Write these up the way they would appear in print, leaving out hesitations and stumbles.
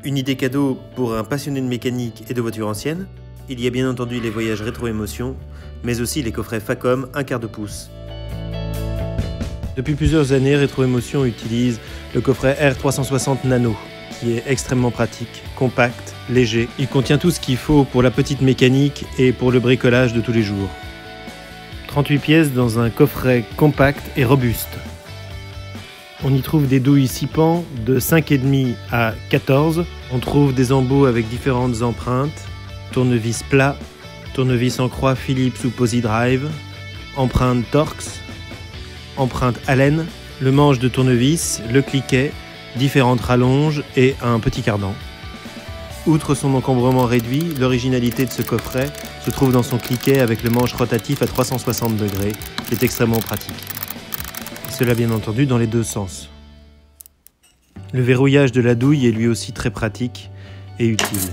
Une idée cadeau pour un passionné de mécanique et de voitures anciennes. Il y a bien entendu les voyages rétro-émotion, mais aussi les coffrets Facom 1/4 pouce. Depuis plusieurs années, Rétro-Émotion utilise le coffret R360 Nano, qui est extrêmement pratique, compact, léger. Il contient tout ce qu'il faut pour la petite mécanique et pour le bricolage de tous les jours. 38 pièces dans un coffret compact et robuste. On y trouve des douilles 6 pans de 5,5 à 14. On trouve des embouts avec différentes empreintes, tournevis plat, tournevis en croix Philips ou Posi-Drive, empreinte Torx, empreinte Allen, le manche de tournevis, le cliquet, différentes rallonges et un petit cardan. Outre son encombrement réduit, l'originalité de ce coffret se trouve dans son cliquet avec le manche rotatif à 360 degrés, qui est extrêmement pratique. Cela bien entendu dans les deux sens. Le verrouillage de la douille est lui aussi très pratique et utile.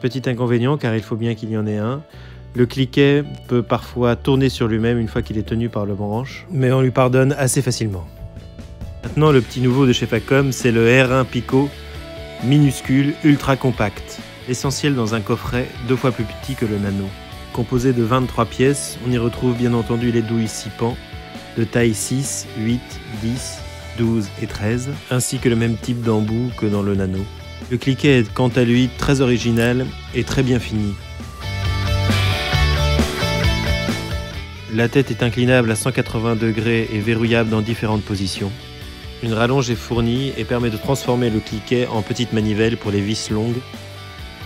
Petit inconvénient, car il faut bien qu'il y en ait un, le cliquet peut parfois tourner sur lui-même une fois qu'il est tenu par le manche, mais on lui pardonne assez facilement. Maintenant, le petit nouveau de chez Facom, c'est le R1 Pico, minuscule, ultra compact, essentiel dans un coffret 2 fois plus petit que le Nano. Composé de 23 pièces, on y retrouve bien entendu les douilles 6 pans, de taille 6, 8, 10, 12 et 13, ainsi que le même type d'embout que dans le Nano. Le cliquet est quant à lui très original et très bien fini. La tête est inclinable à 180 degrés et verrouillable dans différentes positions. Une rallonge est fournie et permet de transformer le cliquet en petite manivelle pour les vis longues.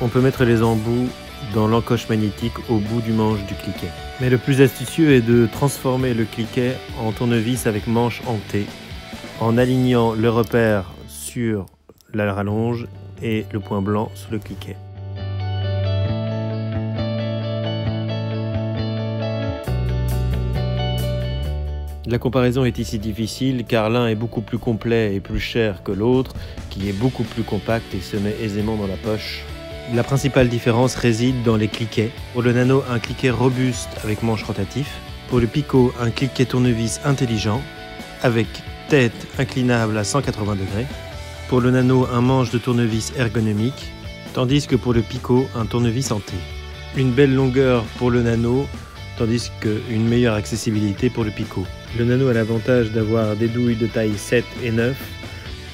On peut mettre les embouts dans l'encoche magnétique au bout du manche du cliquet. Mais le plus astucieux est de transformer le cliquet en tournevis avec manche en T, en alignant le repère sur la rallonge et le point blanc sur le cliquet. La comparaison est ici difficile car l'un est beaucoup plus complet et plus cher que l'autre, qui est beaucoup plus compact et se met aisément dans la poche. La principale différence réside dans les cliquets. Pour le Nano, un cliquet robuste avec manche rotatif. Pour le Pico, un cliquet tournevis intelligent avec tête inclinable à 180 degrés. Pour le Nano, un manche de tournevis ergonomique, tandis que pour le Pico, un tournevis en T. Une belle longueur pour le Nano, tandis qu'une meilleure accessibilité pour le Pico. Le Nano a l'avantage d'avoir des douilles de taille 7 et 9,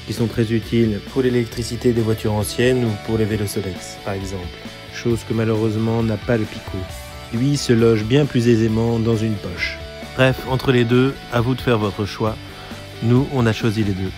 qui sont très utiles pour l'électricité des voitures anciennes ou pour les Velosolex, par exemple. Chose que malheureusement n'a pas le Pico. Lui se loge bien plus aisément dans une poche. Bref, entre les deux, à vous de faire votre choix. Nous, on a choisi les deux.